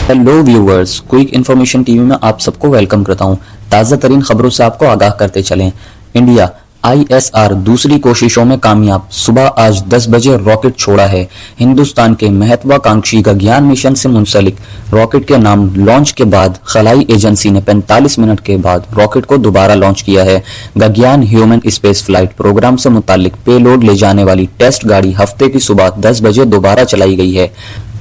Hello viewers, quick information TV में आप सबको वेलकम करता हूं। ताज़ा तरीन खबरों से आपको आगाह करते चलें। इंडिया ISR दूसरी कोशिशों में कामयाब, सुबह आज 10 बजे रॉकेट छोड़ा है। हिंदुस्तान के महत्वाकांक्षी गगयान मिशन से मुंसलिक रॉकेट के नाम लॉन्च के बाद खलाई एजेंसी ने 45 मिनट के बाद रॉकेट को दोबारा लॉन्च किया है। गगयान ह्यूमन स्पेस फ्लाइट प्रोग्राम से मुतालिक पेलोड ले जाने वाली टेस्ट गाड़ी हफ्ते की सुबह 10 बजे दोबारा चलाई गई है।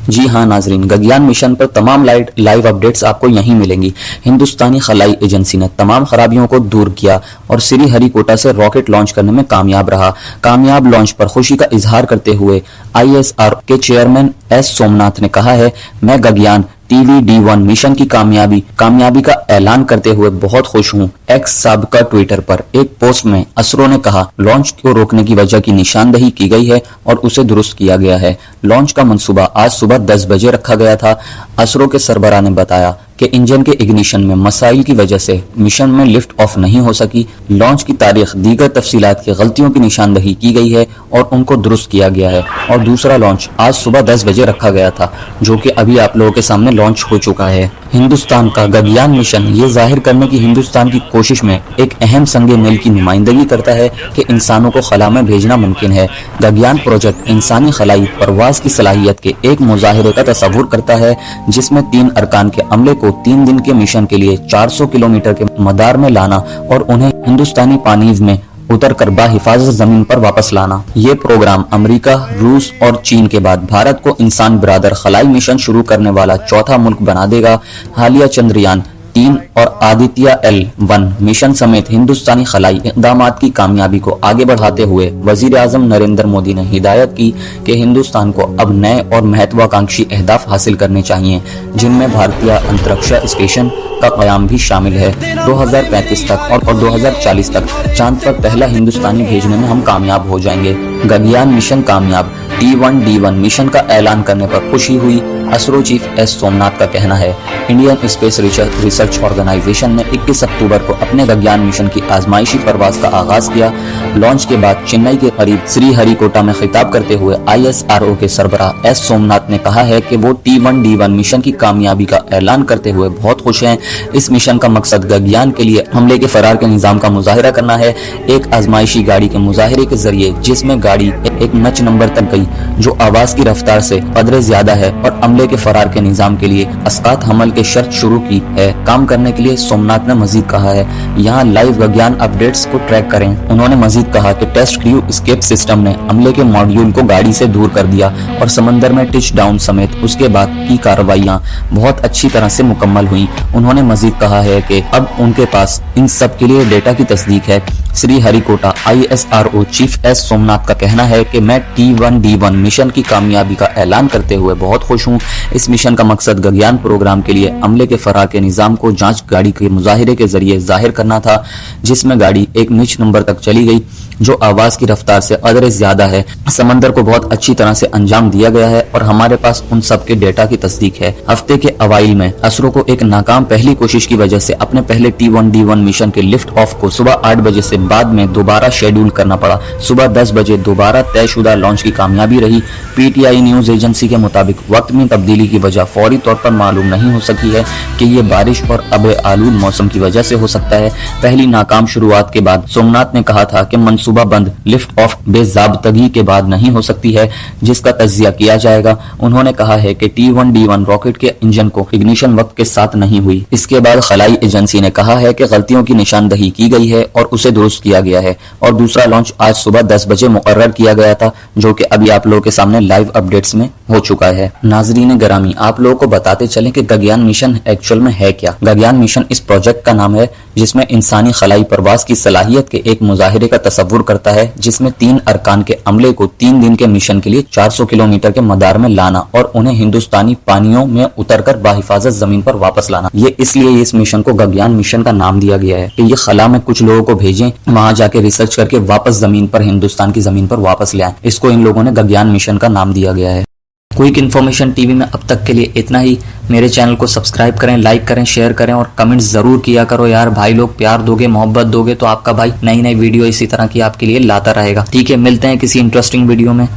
जी हाँ नाजरीन, गगयान मिशन पर तमाम लाइव अपडेट्स आपको यहीं मिलेंगी। हिंदुस्तानी खलाई एजेंसी ने तमाम खराबियों को दूर किया और श्रीहरिकोटा से रॉकेट लॉन्च करने में कामयाब रहा। कामयाब लॉन्च पर खुशी का इजहार करते हुए ISR के चेयरमैन S सोमनाथ ने कहा है, मैं गगयान TVD-1 मिशन की कामयाबी का ऐलान करते हुए बहुत खुश हूँ। एक्स साबिका ट्विटर पर एक पोस्ट में असरो ने कहा, लॉन्च को रोकने की वजह की निशानदही की गई है और उसे दुरुस्त किया गया है। लॉन्च का मंसूबा आज सुबह 10 बजे रखा गया था। असरो के सरबराह ने बताया कि इंजन के इग्निशन में मसाइल की वजह से मिशन में लिफ्ट ऑफ नहीं हो सकी। लॉन्च की तारीख, दीगर तफसीलात की गलतियों की निशानदही की गई है और उनको दुरुस्त किया गया है। और दूसरा लॉन्च आज सुबह 10 बजे रखा गया था, जो कि अभी आप लोगों के सामने लॉन्च हो चुका है। हिंदुस्तान का गगयान मिशन ये जाहिर करने की हिंदुस्तान की कोशिश में एक अहम संगे मेल की नुमाइंदगी करता है कि इंसानों को खला में भेजना मुमकिन है। गगयान प्रोजेक्ट इंसानी खलाई परवाज की सलाहियत के एक मुजाहिरे का तस्वुर करता है, जिसमें 3 अरकान के अमले को 3 दिन के मिशन के लिए 400 किलोमीटर के मदार में लाना और उन्हें हिंदुस्तानी पानीज में उतर कर बाहिफाजत जमीन पर वापस लाना। ये प्रोग्राम अमेरिका, रूस और चीन के बाद भारत को इंसान बिरादर खलाई मिशन शुरू करने वाला चौथा मुल्क बना देगा। हालिया चंद्रयान 3 और आदित्य L1 मिशन समेत हिंदुस्तानी खलाई इक़दामात की कामयाबी को आगे बढ़ाते हुए वजीर आज़म नरेंद्र मोदी ने हिदायत की कि हिंदुस्तान को अब नए और महत्वाकांक्षी अहदाफ हासिल करने चाहिए, जिनमें भारतीय अंतरिक्ष स्टेशन का क़याम भी शामिल है। 2035 तक और 2040 तक चांद पर पहला हिंदुस्तानी भेजने में हम कामयाब हो जाएंगे। गगयान मिशन कामयाब, T1D1 मिशन का ऐलान करने पर खुशी हुई, असरो चीफ S सोमनाथ का कहना है। इंडियन स्पेस रिसर्च ऑर्गेनाइजेशन ने 21 अक्टूबर को अपने गगयान मिशन की आजमाइशी परवाज का आगाज किया। लॉन्च के बाद चेन्नई के करीब श्रीहरिकोटा में खिताब करते हुए ISRO के सरबराह S सोमनाथ ने कहा है कि वो T1D1 मिशन की कामयाबी का ऐलान करते हुए बहुत खुश हैं। इस मिशन का मकसद गगयान के लिए हमले के फरार के निजाम का मुजाहिरा करना है। एक आजमाइशी गाड़ी के मुजाहिरे के जरिए, जिसमें गाड़ी एक नच नंबर तक गई जो आवाज की रफ्तार से कदरे ज्यादा है और अमले के फरार के निजाम के लिए अस्कात हमल के शर्त शुरू की है। काम करने के लिए सोमनाथ ने मजीद कहा है, यहाँ लाइव गगयान अपडेट्स को ट्रैक करें। उन्होंने मजीद कहा कि टेस्ट क्रू एस्केप सिस्टम ने अमले के मॉड्यूल को गाड़ी से दूर कर दिया और समंदर में टिच डाउन समेत उसके बाद की कार्रवाइयाँ बहुत अच्छी तरह से मुकम्मल हुई। उन्होंने मजीद कहा है कि अब उनके पास इन सब के लिए डेटा की तस्दीक है। Sriharikota ISRO chief S Somnath का कहना है कि मैं T1D1 मिशन की कामयाबी का ऐलान करते हुए बहुत खुश हूँ। इस मिशन का मकसद गगयान प्रोग्राम के लिए अमले के फरार के निजाम को जांच गाड़ी के मुजाहिरे के जरिए जाहिर करना था, जिसमें गाड़ी एक निच नंबर तक चली गई जो आवाज की रफ्तार से कदरे ज्यादा है। समंदर को बहुत अच्छी तरह से अंजाम दिया गया है और हमारे पास उन सब के डेटा की तस्दीक है। हफ्ते के अवाइल में असरो को एक नाकाम पहली कोशिश की वजह से अपने पहले T1D1 मिशन के लिफ्ट ऑफ को सुबह 8 बजे से बाद में दोबारा शेड्यूल करना पड़ा। सुबह 10 बजे दोबारा तयशुदा लॉन्च की कामयाबी रही। PTI न्यूज एजेंसी के मुताबिक वक्त में तब्दीली की वजह फौरी तौर पर मालूम नहीं हो सकी है कि ये बारिश और अब आलूद मौसम की वजह से हो सकता है। पहली नाकाम शुरुआत के बाद सोमनाथ ने कहा था कि मंसूबा बंद लिफ्ट ऑफ बेजाबतगी के बाद नहीं हो सकती है, जिसका तज्जिया किया जाएगा। उन्होंने कहा है कि T1D1 रॉकेट के इंजन को इग्निशन वक्त के साथ नहीं हुई। इसके बाद खलाई एजेंसी ने कहा है कि गलतियों की निशानदही की गई है और उसे दुरुस्त किया गया है और दूसरा लॉन्च आज सुबह 10 बजे मुकर्रर किया गया था, जो कि अभी आप लोगों के सामने लाइव अपडेट्स में हो चुका है। नाजरीन ग्रामी, आप लोगों को बताते चलें कि गगयान मिशन एक्चुअल में है क्या। गगयान मिशन इस प्रोजेक्ट का नाम है जिसमें इंसानी खलाई परवाज की सलाहियत के एक मुजाहिरे का तस्वुर करता है, जिसमें 3 अरकान के अमले को 3 दिन के मिशन के लिए 400 किलोमीटर के मदार में लाना और उन्हें हिंदुस्तानी पानियों में उतरकर बाहिफाजत जमीन पर वापस लाना। ये इसलिए इस मिशन को गगयान मिशन का नाम दिया गया है कि ये खला में कुछ लोगों को भेजें, वहां जाके रिसर्च करके वापस जमीन पर, हिंदुस्तान की जमीन पर वापस ले आए। इसको इन लोगों ने गगयान मिशन का नाम दिया गया है। क्विक इन्फॉर्मेशन टीवी में अब तक के लिए इतना ही। मेरे चैनल को सब्सक्राइब करें, लाइक करें, शेयर करें और कमेंट जरूर किया करो यार। भाई लोग प्यार दोगे, मोहब्बत दोगे तो आपका भाई नई नई वीडियो इसी तरह की आपके लिए लाता रहेगा। ठीक है, मिलते हैं किसी इंटरेस्टिंग वीडियो में।